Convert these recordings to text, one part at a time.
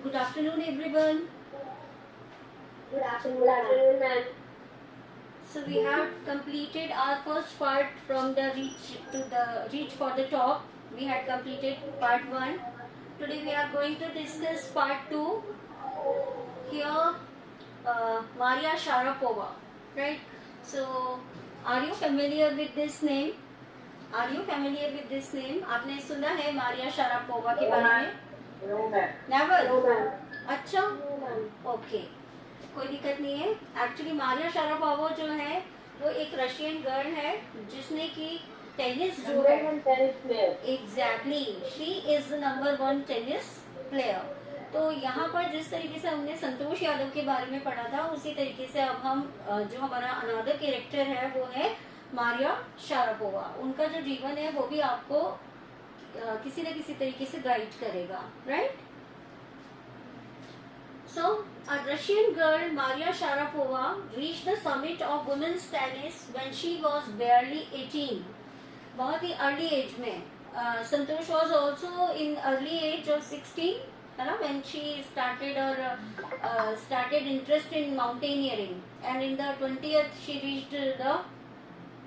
Good afternoon, everyone. Good afternoon, ma'am. So we have completed our first part from the reach for the top. We had completed part 1. Today we are going to discuss part 2. Here, Maria Sharapova, right? So, are you familiar with this name? Are you familiar with this name? आपने सुना है Maria Sharapova के बारे में? No, ma'am. Never. No, ma'am. अच्छा, No, ma'am. Okay, कोई दिक्कत नहीं है. एक्चुअली मारिया शारापोवा जो है वो एक रशियन गर्ल है जिसने की टेनिस जो है exactly she is the number 1 tennis player. तो यहाँ पर जिस तरीके से हमने संतोष यादव के बारे में पढ़ा था उसी तरीके से अब हम जो हमारा अनदर कैरेक्टर है वो है मारिया शारापोवा. उनका जो जीवन है वो भी आपको किसी न किसी तरीके से गाइड करेगा, right? So, a Russian girl, Maria Sharapova, reached the summit of women's tennis when she was barely 18. बहुत ही early age में. Santosh was also in early age of 16, है ना? When she started her started interest in mountaineering, and in the 20th she reached the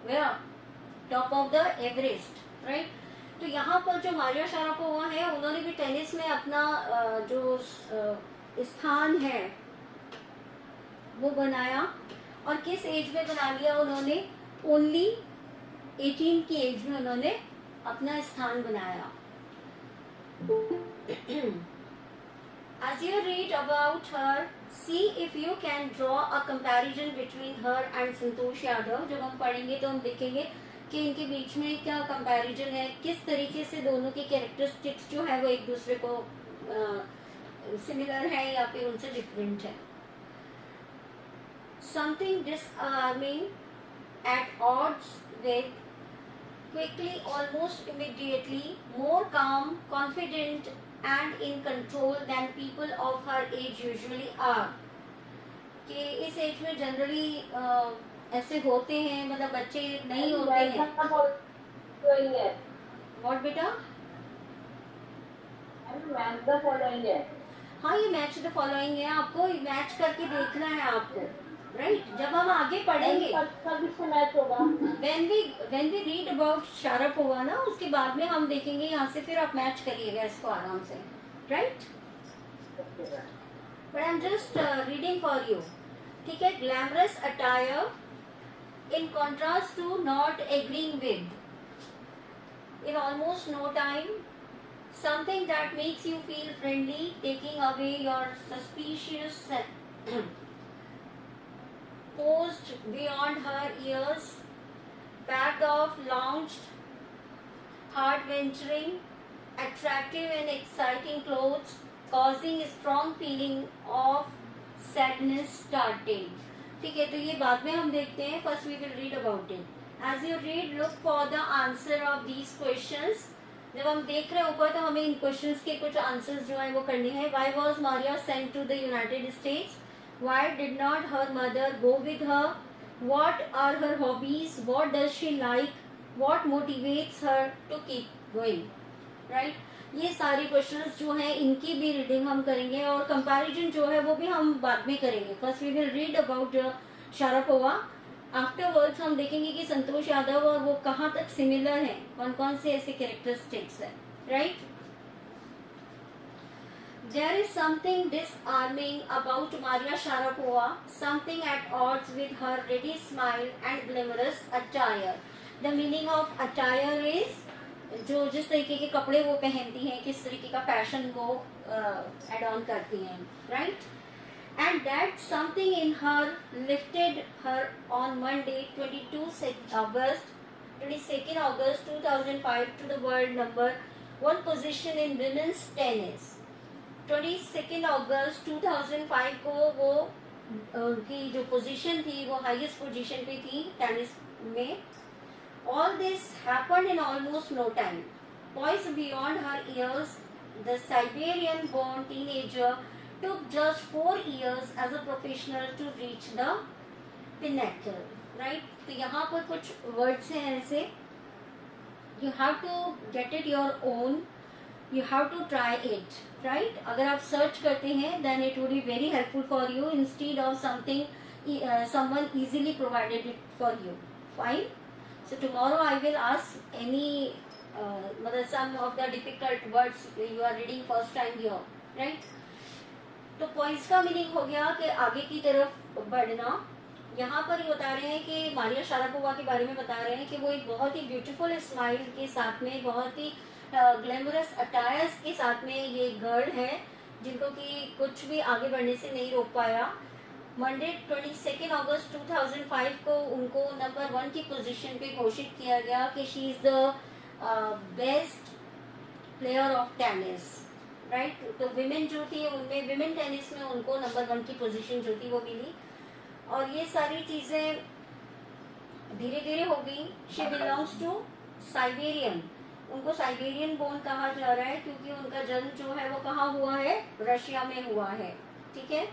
where top of the Everest, right? तो यहाँ पर जो Maria Sharapova है उन्होंने भी टेनिस में अपना जो स्थान है वो बनाया. और किस एज में बना लिया उन्होंने? ओनली 18 की एज में उन्होंने अपना स्थान बनाया. As you read about her, see if you can draw a comparison between her and Santosh Yadav. जब हम पढ़ेंगे तो हम देखेंगे कि इनके बीच में क्या कंपैरिजन है, किस तरीके से दोनों के कैरेक्टरिस्टिक्स जो है वो एक दूसरे को सिमिलर है या फिर उनसे डिफरेंट है. Something disarming at odds with, quickly, almost immediately, more calm, confident and in control than people of her age usually are. कि इस एज में जनरली ऐसे होते हैं, मतलब बच्चे नहीं होते हैं. व्हाट बेटा? हाँ, ये मैच द फॉलोइंग है, आपको मैच करके देखना है आपको, राइट? जब हम आगे पढ़ेंगे when we read about Sharapova ना, उसके बाद में हम देखेंगे यहाँ से, फिर आप मैच करिएगा इसको आराम से, right? But I am just reading for you. ठीक है. Glamorous attire in contrast to not agreeing with, in almost no time, something that makes you feel friendly, taking away your suspicious posed beyond her years, backed off, launched, heart-wrenching, attractive and exciting clothes, causing a strong feeling of sadness starting. ठीक है, तो ये बाद में हम देखते हैं. First we will read about it. As you read, look for the answer of these questions. जब हम देख रहे हैं ऊपर तो हमें इन क्वेश्चंस के कुछ आंसर्स जो है वो करने हैं. Why was Maria sent to the United States? Why did not her mother go with her? What are her hobbies? What does she like? What motivates her to keep going? Right? ये सारे questions जो हैं इनकी भी reading हम करेंगे और comparison जो है वो भी हम बाद में करेंगे. First we will read about Sharapova. Afterwards हम देखेंगे कि संतोष यादव और वो कहाँ तक सिमिलर हैं, कौन कौन से ऐसे कैरेक्टरिस्टिक्स हैं, right? There is something disarming about Maria Sharapova, something at odds with her ready smile and glamorous attire. The meaning of attire is जो जिस तरीके के कपड़े वो पहनती हैं, किस तरीके का फैशन वो एड ऑन करती हैं, right? And that something in her lifted her on Monday, 22nd August 2005 to the world number 1 position in women's tennis. 22nd August 2005 को वो उनकी जो पोजीशन थी वो हाईएस्ट पोजीशन पे थी टेनिस में. All this happened in almost no time. Poised beyond her years, the Siberian-born teenager took just 4 years as a professional to reach the pinnacle, right? तो यहाँ पर कुछ words हैं ऐसे, you have to get it your own. you have to try it, right? अगर आप search करते हैं then it would be very helpful for you instead of something someone easily provided it for you. Fine. So tomorrow I will ask any मतलब some of the difficult words you are reading first time here, right? तो points का meaning हो गया कि आगे की तरफ बढ़ना. यहाँ पर ये बता रहे हैं कि मारिया शारापोवा के बारे में बता रहे हैं कि वो एक बहुत ही ब्यूटीफुल स्माइल के साथ में, बहुत ही ग्लैमरस अटायर्स के साथ में ये गर्ल है जिनको कि कुछ भी आगे बढ़ने से नहीं रोक पाया. मंडे 22 अगस्त 2005 को उनको नंबर 1 की पोजीशन पे घोषित किया गया कि she is the best player of tennis, right. तो विमेन जो थी उनमें, विमेन टेनिस में उनको नंबर 1 की पोजीशन जो थी वो मिली. और ये सारी चीजें धीरे धीरे हो गई. She belongs to Siberian. उनको साइबेरियन बोर्न कहा जा रहा है क्योंकि उनका जन्म जो है वो कहाँ हुआ है, रशिया में हुआ है. ठीक है.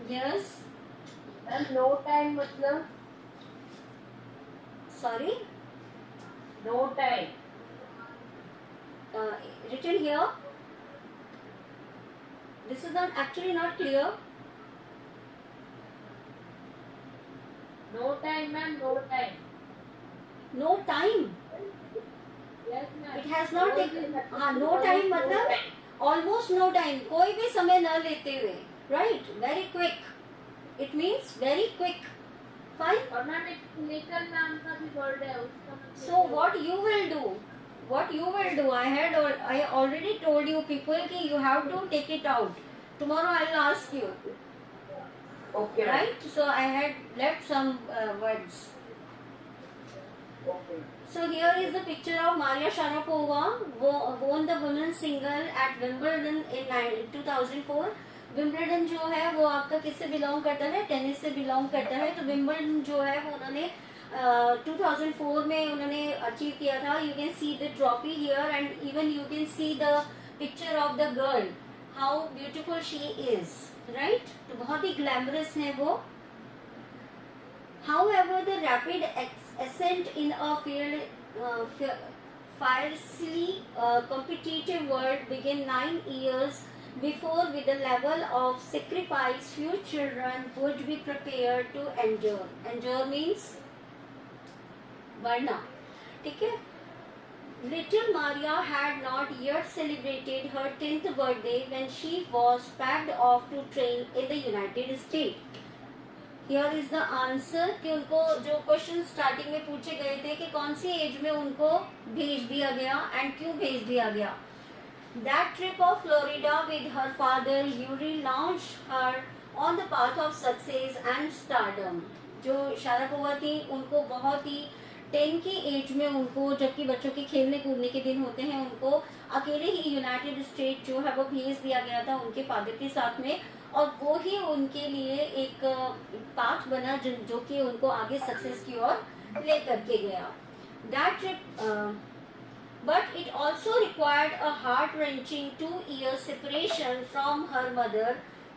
यस. नो टाइम मतलब sorry, no time. written here, this is not actually not clear. No time, ma'am. No time. No time. Yes, ma'am. It has not taken. हाँ, no time मतलब almost no time. कोई भी समय न लेते हुए, right? Very quick. It means very quick. Fine. और ma'am एक निकल मैम का भी वर्ड है उसका. So what you will do? What you will do? I already told you people कि you have to take it out. Tomorrow I will ask you. Okay. Right? So I had left some words. Okay. So here is the picture of Maria Sharapova won the women's single at Wimbledon in 2004. Wimbledon जो है वो आपका किससे belong करता है, tennis से belong करता है. तो विम्बलडन जो है वो उन्होंने 2004 में उन्होंने अचीव किया था. You can see the trophy here and even you can see the picture of the girl, how beautiful she is, right. तो बहुत ही ग्लैमरस है वो. However, the rapid ascent in a fiercely competitive world began 9 years before, with a level of sacrifice few children would be prepared to endure. Endure means बढ़ना. ठीक है. Little Maria had not yet celebrated her 10th birthday when she was packed off to train in the United States. Here is the answer कि उनको जो question starting में पूछे गए थे कि कौन सी एज में उनको भेज दिया गया एंड क्यों भेज दिया गया. That trip of Florida with her father Yuri launched her on the path of success and stardom. जो शारापोवा थी उनको बहुत ही 10 की एज में उनको, जबकि बच्चों के खेलने कूदने के दिन होते हैं, उनको अकेले ही यूनाइटेड स्टेट जो है वो भेज दिया गया था उनके फादर के साथ में. और वो ही उनके लिए एक पाथ बना जो कि उनको आगे सक्सेस की ओर ले करके गया. That trip but it also required a heart-wrenching 2-year separation from her mother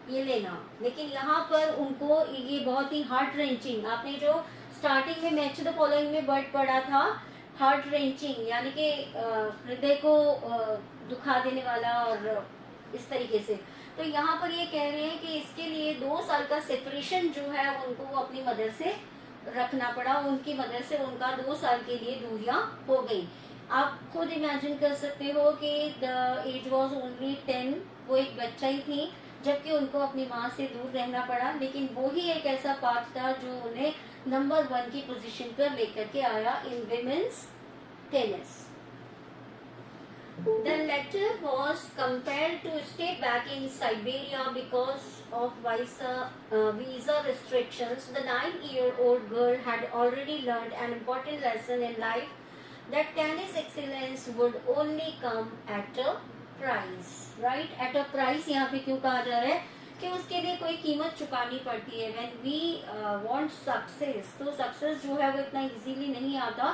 Yelena. लेकिन यहाँ पर उनको ये बहुत ही हार्ट रेंचिंग, आपने जो स्टार्टिंग में मैच द फॉलोइंग में वर्ड पढ़ा था, हार्ट रेंचिंग यानी कि हृदय को दुखा देने वाला और इस तरीके से. तो यहाँ पर ये कह रहे हैं कि इसके लिए 2 साल का सेपरेशन जो है उनको अपनी मदर से रखना पड़ा. उनकी मदर से उनका 2 साल के लिए दूरियां हो गई. आप खुद इमेजिन कर सकते हो कि द एज वॉज ओनली 10, वो एक बच्चा ही थी, जबकि उनको अपनी माँ से दूर रहना पड़ा. लेकिन वो ही एक ऐसा पाथ था जो उन्हें नंबर 1 की पोजीशन पर लेकर के आया in women's tennis. The latter was compelled to stay back in Siberia because of visa restrictions. The 9-year-old girl had already learned an important lesson in life, that tennis excellence would only come at a price. Right? At a price यहाँ पे क्यों कहा जा रहा है कि उसके लिए कोई कीमत चुकानी पड़ती है. When we want success, तो success जो है वो इतना easily नहीं आता.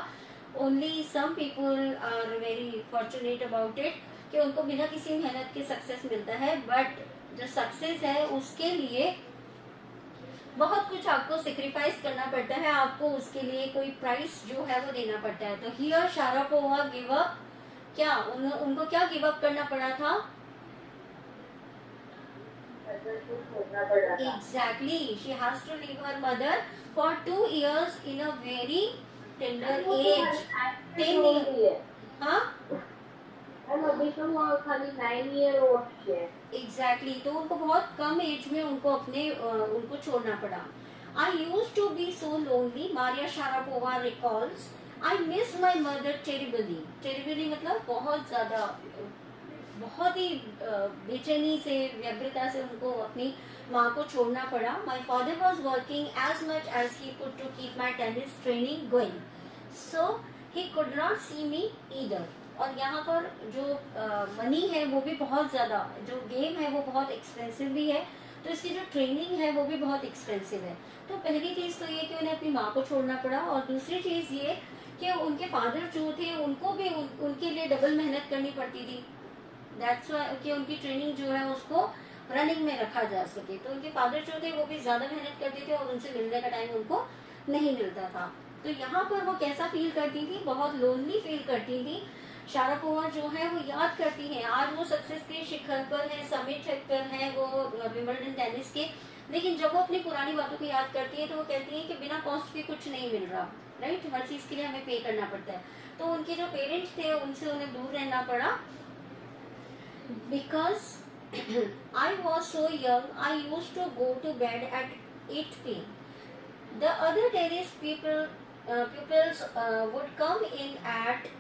Only some people are very fortunate about it कि उनको बिना किसी मेहनत के सक्सेस मिलता है. बट जो सक्सेस है उसके लिए बहुत कुछ आपको सेक्रीफाइस करना पड़ता है, आपको उसके लिए कोई प्राइस जो है वो देना पड़ता है। तो हियर शारापोवा गिव अप, क्या उनको क्या गिव अप करना पड़ा था? Exactly, she has to leave her mother for 2 years in a very tender age. 10 years. हाँ अभी तो वो खाली 9 ईयर ओल्ड है। एग्जैक्टली, तो उनको बहुत कम एज में उनको छोड़ना पड़ा। I used to be so lonely, Maria Sharapova recalls, I miss my mother terribly. Terribly मतलब बहुत ज्यादा, बहुत ही बेचैनी से, व्यग्रता से उनको अपनी माँ को छोड़ना पड़ा। My father was working as much as he could to keep my tennis training going, so he could not see me either. और यहाँ पर जो मनी है वो भी बहुत ज़्यादा, जो गेम है वो बहुत एक्सपेंसिव भी है, तो इसकी जो ट्रेनिंग है वो भी बहुत एक्सपेंसिव है। तो पहली चीज़ तो ये कि उन्हें अपनी माँ को छोड़ना पड़ा, और दूसरी चीज़ ये कि उनके फादर जो थे उनको भी उनके लिए डबल मेहनत करनी पड़ती थी। दैट्स व्हाई कि उनकी ट्रेनिंग जो है उसको रनिंग में रखा जा सके। तो उनके फादर जो थे वो भी ज़्यादा मेहनत करते थे और उनसे मिलने का टाइम उनको नहीं मिलता था। तो यहाँ पर वो कैसा फील करती थी? बहुत लोनली फील करती थी। शारापोवा जो है वो याद करती है, आज वो सक्सेस के शिखर पर है, समिट पर है वो विंबलडन टेनिस के, लेकिन जब वो अपनी पुरानी बातों को याद करती है तो वो कहती है कि बिना कॉस्ट के कुछ नहीं मिल रहा, राइट? हर चीज़ के लिए हमें पे करना पड़ता है। तो उनके जो पेरेंट्स थे उनसे उन्हें दूर रहना पड़ा, because I was so young, I used to go to bed at 8 p.m. The other tennis pupils would come in at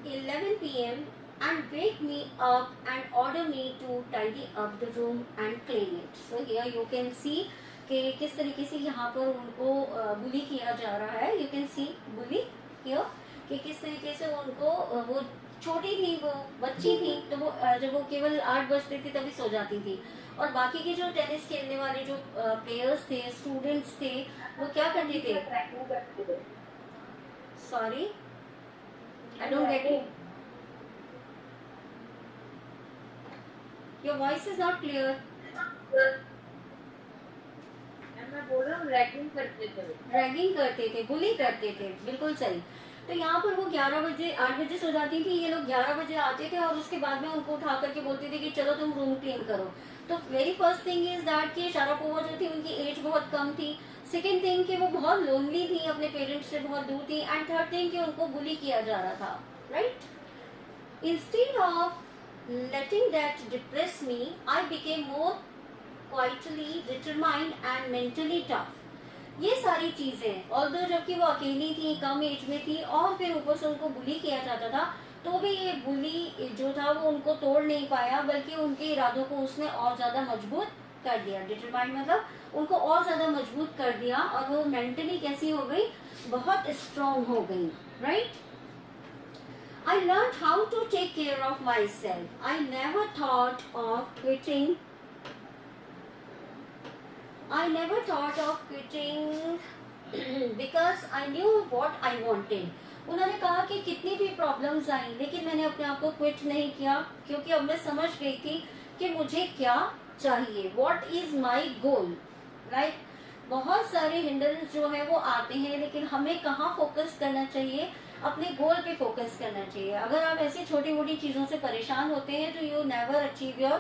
11 p.m. and wake me up and order me to tidy up the room and clean it. So here you can see कि किस तरीके से यहाँ पर उनको बुली किया जा रहा है। You can see bully here कि किस तरीके से उनको, वो छोटी थी, वो बच्ची थी, तो वो जब वो केवल 8 बजते थे तभी सो जाती थी, और बाकी के जो टेनिस खेलने वाले जो प्लेयर्स थे, स्टूडेंट्स थे, वो क्या करते थे? Sorry, I don't get it, your voice is not clear. मैं बोल रहा हूँ रैगिंग करते थे, बुली करते थे, बिल्कुल सही। तो यहाँ पर वो 11 बजे 8 बजे सो जाती थी, ये लोग 11 बजे आते थे और उसके बाद में उनको उठा करके बोलते थे कि चलो तुम रूम क्लीन करो। तो very first thing is that कि शारापोवा जो थी उनकी एज बहुत कम थी, सेकेंड थिंग कि वो बहुत लोनली थी, अपने पेरेंट्स से बहुत दूर थी, एंड थर्ड थिंग कि उनको बुली किया जा रहा था, right? Instead of letting that depress me, I became more quietly determined and mentally tough. ये सारी चीजें, ऑल्दो जबकि वो अकेली थी, कम एज में थी, और फिर ऊपर से उनको बुली किया जाता था, तो भी ये बुली जो था वो उनको तोड़ नहीं पाया, बल्कि उनके इरादों को उसने और ज्यादा मजबूत कर दिया। डिटरमाइंड मतलब उनको और ज्यादा मजबूत कर दिया, और वो मेंटली कैसी हो गई? बहुत स्ट्रॉन्ग हो गई, right? I learned how to take care of myself. I never thought of quitting because I knew what I wanted. उन्होंने कहा कि कितनी भी प्रॉब्लम्स आई, लेकिन मैंने अपने आप को क्विट नहीं किया, क्योंकि अब मैं समझ गई थी कि मुझे क्या चाहिए, what is my goal, right? बहुत सारे हिंड्रेंस जो है वो आते हैं, लेकिन हमें कहाँ फोकस करना चाहिए? अपने गोल पे फोकस करना चाहिए। अगर आप ऐसी छोटी मोटी चीजों से परेशान होते हैं तो you never achieve your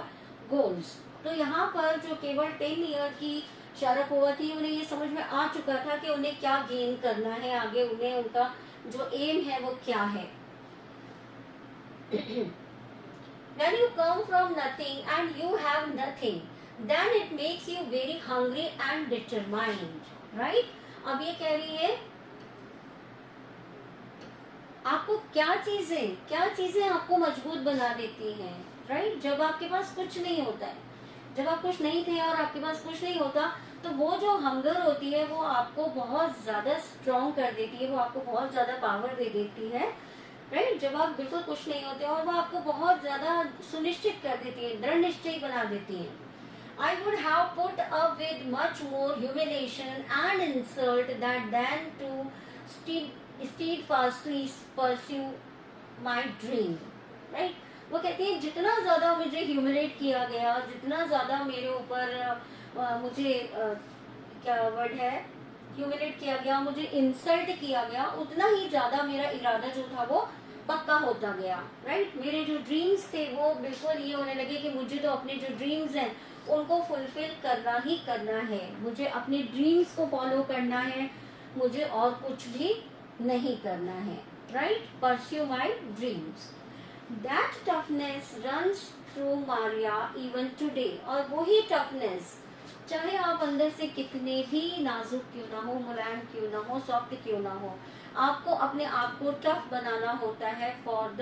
goals. तो यहाँ पर जो केवल 10 ईयर की शारापोवा थी, उन्हें ये समझ में आ चुका था कि उन्हें क्या गेन करना है आगे, उन्हें उनका जो एम है वो क्या है। When you come from nothing and you have nothing, then it makes you very hungry and determined, right? अब ये कह रही है आपको क्या चीजें आपको मजबूत बना देती हैं, राइट? जब आपके पास कुछ नहीं होता है, जब आप कुछ नहीं थे और आपके पास कुछ नहीं होता, तो वो जो हंगर होती है वो आपको बहुत ज्यादा स्ट्रॉन्ग कर देती है, वो आपको बहुत ज्यादा पावर दे देती है, राइट? जब आप बिल्कुल कुछ नहीं होते, और वो आपको बहुत ज्यादा सुनिश्चित कर देती है, दृढ़ निश्चय बना देती है। I would have put up with much more humiliation and insult than to steadfastly pursue my dream, right? वो कहती है जितना ज्यादा मुझे ह्यूमिलेट किया गया, जितना ज्यादा मेरे ऊपर मुझे क्या वर्ड है, ह्यूमिलेट किया गया, मुझे इंसल्ट किया गया, उतना ही ज्यादा मेरा इरादा जो था वो पक्का होता गया, राइट। मेरे जो ड्रीम्स थे वो बिल्कुल ये होने लगे कि मुझे तो अपने जो ड्रीम्स हैं उनको फुलफिल करना ही करना है, मुझे अपने ड्रीम्स को फॉलो करना है, मुझे और कुछ भी नहीं करना है, right. Pursue my dreams. That toughness runs through Maria even today. और वही टफनेस, चाहे आप अंदर से कितने भी नाजुक क्यों ना हो, मुलायम क्यों ना हो, सॉफ्ट क्यों ना हो, आपको अपने आप को टफ बनाना होता है फॉर द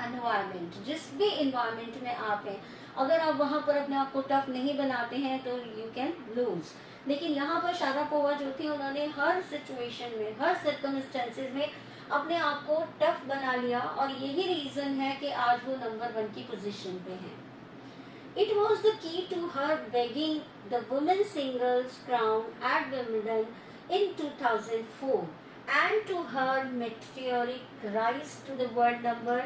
एनवायरमेंट। जिस भी एनवायरमेंट में आप हैं, अगर आप वहां पर अपने आप को टफ नहीं बनाते हैं तो यू कैन लूज। लेकिन यहाँ पर शारापोवा जो थी, उन्होंने हर सिचुएशन में, हर सर्कमस्टेंसेस में अपने आप को टफ बना लिया, और यही रीजन है कि आज वो नंबर 1 की पोजीशन पे हैं। It was the key to her begging the women's singles crown at Wimbledon in 2004 and to her meteoric rise to the world number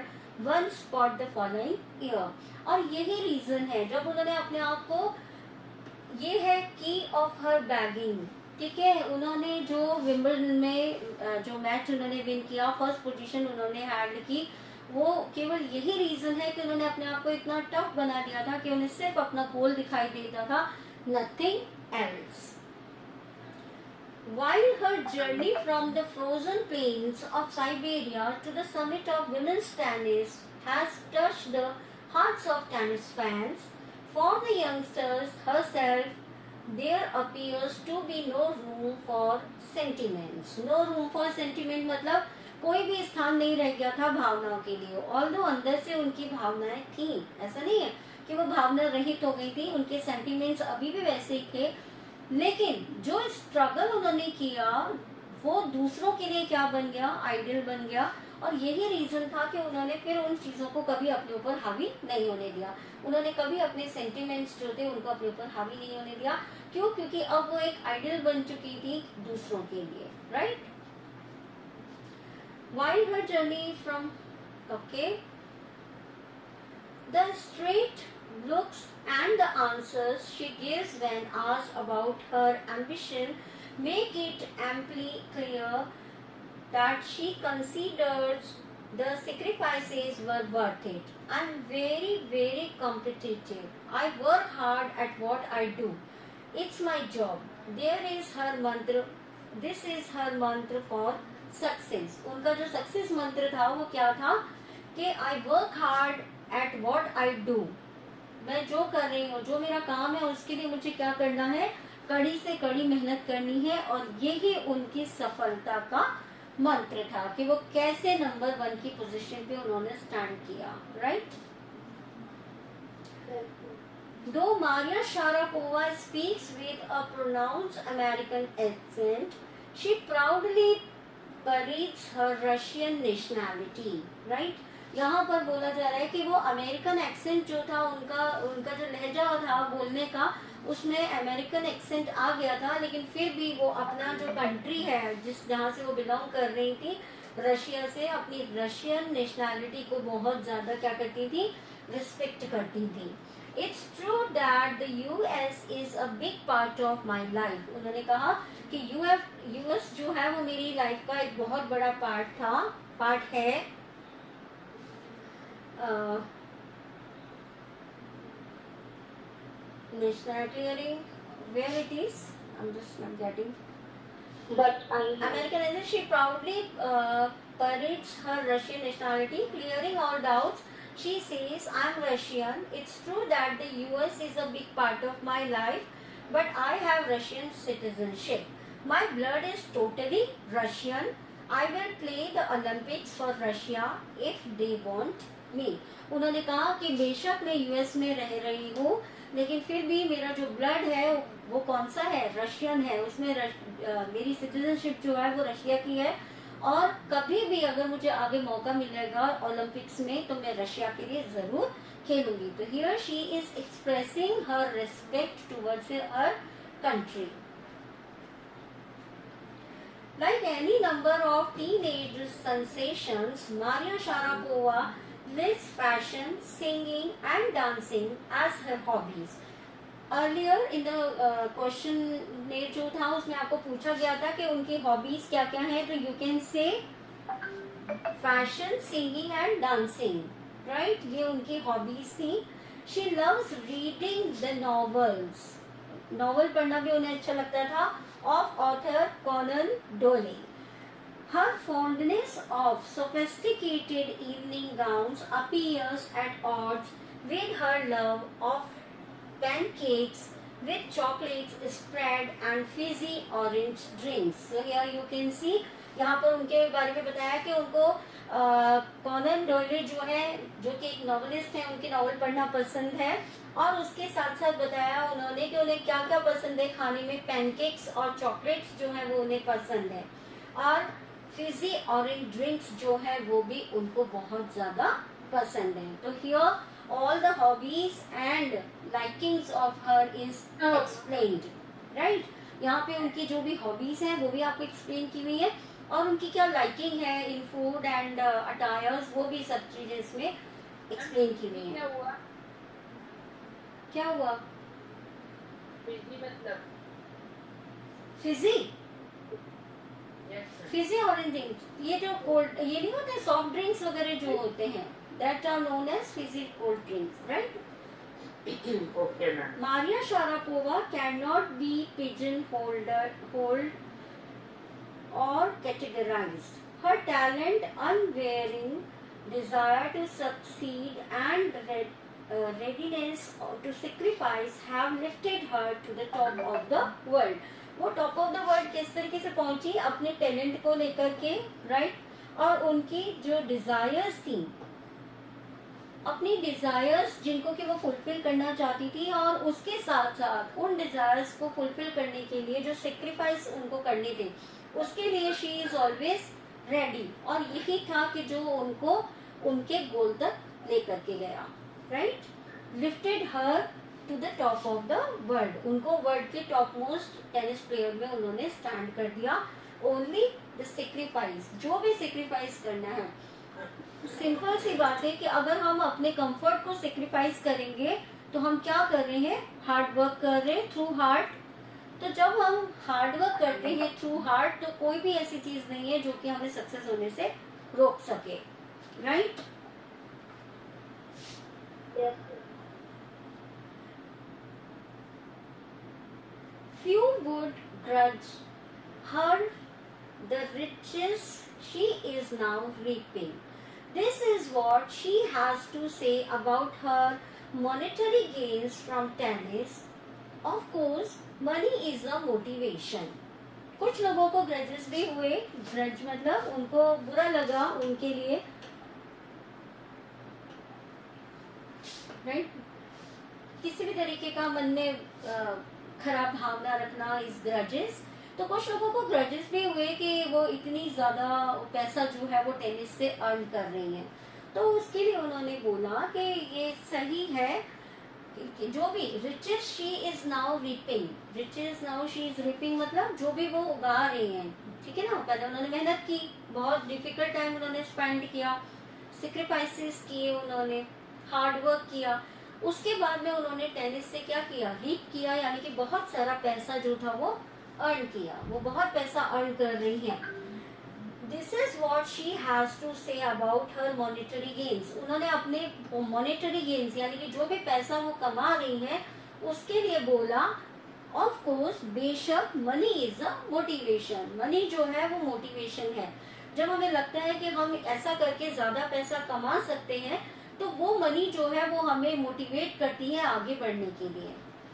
1 spot the following year. और यही रीजन है, जब उन्होंने अपने आप को, ये है की ऑफ हर बैगिंग, ठीक है। उन्होंने जो विंबलडन में जो मैच उन्होंने विन किया, फर्स्ट पोजीशन उन्होंने हैंड की, वो केवल यही रीजन है कि उन्होंने अपने आप को इतना टफ बना दिया था कि उन्हें सिर्फ अपना गोल दिखाई देता था, nothing else. While her journey from the frozen plains of Siberia to the summit of women's tennis has touched the hearts of tennis fans, for the youngsters herself there appears to be no room for sentiments. No room for sentiment मतलब कोई भी स्थान नहीं रह गया था भावनाओं के लिए। ऑल्दो अंदर से उनकी भावनाएं थी, ऐसा नहीं है कि वो भावना रहित हो गई थी, उनके सेंटिमेंट्स अभी भी वैसे ही थे, लेकिन जो स्ट्रगल उन्होंने किया वो दूसरों के लिए क्या बन गया, आइडियल बन गया। और यही रीजन था कि उन्होंने फिर उन चीजों को कभी अपने ऊपर हावी नहीं होने दिया, उन्होंने कभी अपने सेंटिमेंट्स जो थे उनको अपने ऊपर हावी नहीं होने दिया। क्यों? क्योंकि अब वो एक आइडियल बन चुकी थी दूसरों के लिए, right. While her journey from, okay, the straight looks and the answers she gives when asked about her ambition make it amply clear that she considers the sacrifices were worth it. I'm very, very competitive. I work hard at what I do. It's my job. There is her mantra. This is her mantra for success. उनका जो success मंत्र था वो क्या था कि I work hard at what I do. मैं जो कर रही हूँ, जो मेरा काम है, उसके लिए मुझे क्या करना है, कड़ी से कड़ी मेहनत करनी है। और यही उनकी सफलता का मंत्र था कि वो कैसे नंबर 1 की पोजीशन पे उन्होंने स्टैंड किया, right. Though Maria Sharapova speaks with a pronounced American accent, she proudly parades her Russian nationality, right? यहाँ पर बोला जा रहा है कि वो अमेरिकन एक्सेंट जो था उनका जो लहजा था बोलने का, उसमें अमेरिकन एक्सेंट आ गया था, लेकिन फिर भी वो अपना जो कंट्री है जहाँ से वो बिलोंग कर रही थी, रशिया से, अपनी रशियन नेशनैलिटी को बहुत ज्यादा क्या करती थी, रिस्पेक्ट करती थी। It's true that the US is a big part of my life. उन्होंने कहा कि US जो है वो मेरी लाइफ का एक बहुत बड़ा पार्ट है। Nationality, where it is, I'm just not getting. But American as she proudly parades her Russian nationality, clearing all doubts. She says, I'm Russian. It's true that the US is a big part of my life, but I have Russian citizenship. My blood is totally Russian. I will play the Olympics for Russia if they want me. उन्होंने कहा कि बेशक मैं US में रह रही हूँ, लेकिन फिर भी मेरा जो ब्लड है वो कौन सा है, रशियन है। उसमें मेरी सिटीजनशिप जो है वो रशिया की है, और कभी भी अगर मुझे आगे मौका मिलेगा ओलंपिक्स में तो मैं रशिया के लिए जरूर खेलूंगी। तो here she is expressing her respect towards her country. Like any number of teenage sensations, Maria Sharapova lists fashion, singing and dancing as her hobbies. Earlier in the question ने जो था उसमें आपको पूछा गया था कि उनकी हॉबीज क्या क्या हैं, तो you can say fashion, singing and dancing, right, ये उनकी हॉबीज थी. She loves reading the novels, novel पढ़ना भी उन्हें अच्छा लगता था, ऑफ ऑथर कॉनन डोले. Her fondness of sophisticated evening gowns appears at odds with her love of pancakes with chocolates spread and fizzy orange drinks. So here you can see, यहाँ पर उनके बारे में बताया कि उनको कॉनन डॉयले जो है, जो कि एक नॉवलिस्ट है, उनकी नॉवल पढ़ना पसंद है, और उसके साथ साथ बताया उन्होंने कि उन्हें क्या क्या पसंद है खाने में. पैनकेक्स और चॉकलेट्स जो है वो उन्हें पसंद है, और फिजी ऑरेंज ड्रिंक्स जो है वो भी उनको बहुत ज्यादा पसंद है. तो here all the hobbies and likings of her is explained, right. यहाँ पे उनकी जो भी हॉबीज हैं वो भी आपको एक्सप्लेन की हुई है, और उनकी क्या लाइकिंग है इन फूड एंड अटायर्स, वो भी सब चीजें इसमें एक्सप्लेन की हुई है. क्या हुआ? मतलब फिजी, फिजी ऑरेंज ड्रिंक्स, ये जो कोल्ड, ये नहीं होते सॉफ्ट ड्रिंक्स वगैरह जो होते हैं, that are known as fizzy cold drinks, right. Okay ma'am. Maria Sharapova cannot be pigeonholed or categorized. Her talent, unwearying desire to succeed, and readiness to sacrifice have lifted her to the top of the world. वो top of the world किस तरीके से पहुंची? अपने talent को लेकर के, right, और उनकी जो डिजायर्स थी, अपनी डिजायर्स जिनको कि वो फुलफिल करना चाहती थी, और उसके साथ साथ उन डिजायर्स को फुलफिल करने के लिए जो सेक्रीफाइस उनको करने थे उसके लिए शी इज ऑलवेज रेडी. और यही था कि जो उनको उनके गोल तक लेकर के गया, right. Lifted her to the top of the world, उनको वर्ल्ड के टॉप मोस्ट टेनिस प्लेयर में उन्होंने स्टैंड कर दिया. ओनली द सेक्रीफाइस, जो भी सेक्रीफाइस करना है, सिंपल सी बात है कि अगर हम अपने कंफर्ट को सेक्रीफाइस करेंगे तो हम क्या कर रहे हैं? हार्ड वर्क कर रहे हैं थ्रू हार्ट. तो जब हम हार्ड वर्क करते हैं थ्रू हार्ट, तो कोई भी ऐसी चीज नहीं है जो कि हमें सक्सेस होने से रोक सके, right. Few would grudge her the riches she is now reaping. This is what she has to say about her monetary gains from tennis. Of course, money is a motivation. कुछ लोगों को grudges भी हुए, grudge मतलब उनको बुरा लगा उनके लिए, राइट. किसी भी तरीके का मन में खराब भावना रखना इस ग्रजेस. तो कुछ लोगों को ग्रजेस भी हुए कि वो इतनी ज्यादा पैसा जो है वो टेनिस से अर्न कर रही हैं. तो उसके लिए उन्होंने बोला कि ये सही है कि जो भी riches she is now reaping, riches now she is reaping मतलब जो भी वो उगा रही हैं, ठीक है ना. पहले उन्होंने मेहनत की, बहुत डिफिकल्ट टाइम उन्होंने स्पेंड किया, सेक्रीफाइसेस किए, उन्होंने हार्ड वर्क किया. उसके बाद में उन्होंने टेनिस से क्या किया? रीप किया, यानी कि बहुत सारा पैसा जो था वो अर्न किया. वो बहुत पैसा अर्न कर रही है. This is what she has to say about her monetary gains. उन्होंने अपने मॉनेटरी गेन्स यानी कि जो भी पैसा वो कमा रही है उसके लिए बोला, ऑफ कोर्स बेशक money is a motivation. Money जो है वो मोटिवेशन है. जब हमें लगता है कि हम ऐसा करके ज्यादा पैसा कमा सकते हैं तो वो मनी जो है वो हमें मोटिवेट करती है आगे बढ़ने के लिए.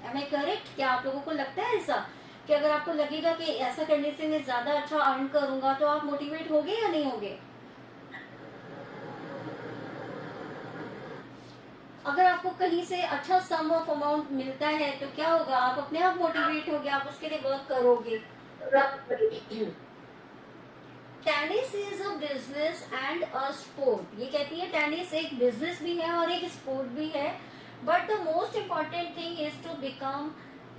Am I correct? क्या आप लोगों को लगता है ऐसा कि अगर आपको लगेगा कि ऐसा करने से मैं ज्यादा अच्छा अर्न करूंगा तो आप मोटिवेट होगे या नहीं होगे? अगर आपको कहीं से अच्छा सम ऑफ अमाउंट मिलता है तो क्या होगा? आप अपने आप मोटिवेट होगे, आप उसके लिए वर्क करोगे. Tennis is a business and a sport. ये कहती है टेनिस एक बिजनेस भी है और एक स्पोर्ट भी है. But the most important thing is to become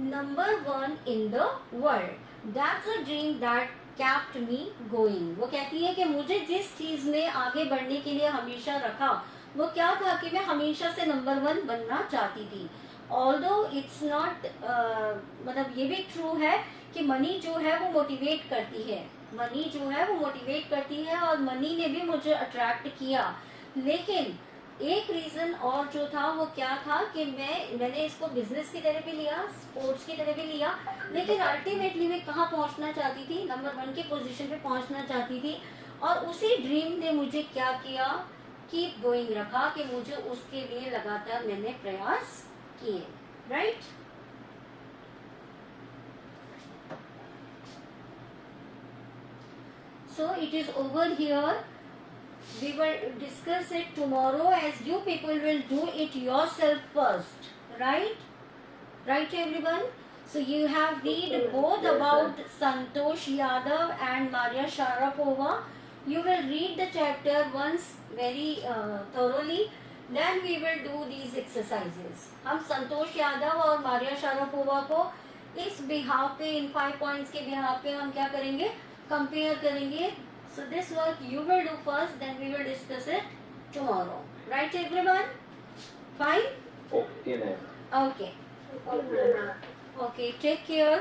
number 1 in the world. That's a dream that kept me going. वो कहती है कि मुझे जिस चीज ने आगे बढ़ने के लिए हमेशा रखा वो क्या था कि मैं हमेशा से नंबर 1 बनना चाहती थी। ऑल्दो इट्स नॉट, मतलब ये भी ट्रू है कि मनी जो है वो मोटिवेट करती है, मनी जो है वो मोटिवेट करती है और मनी ने भी मुझे अट्रैक्ट किया। लेकिन एक रीजन और जो था वो क्या था कि मैंने इसको बिजनेस की तरह भी लिया, स्पोर्ट्स की तरह भी लिया, लेकिन अल्टीमेटली मैं कहाँ पहुंचना चाहती थी, नंबर 1 की पोजीशन पे पहुंचना चाहती थी। और उसी ड्रीम ने मुझे क्या किया, कीप गोइंग रखा, कि मुझे उसके लिए लगातार मैंने प्रयास किए, right. So it is over here. We will discuss it tomorrow, as you people will do it yourself first, right? Right, everyone? So you have read both about Santosh Yadav and Maria Sharapova. You will read the chapter once very thoroughly. Then we will do these exercises. हम संतोष यादव और Maria Sharapova को इस behalf पे, इन 5 points के behalf पे हम क्या करेंगे, कंपेयर करेंगे. So this work you will do first, then we will discuss it tomorrow. Right, everyone? Fine? Okay, ma'am. Okay. Okay, take care.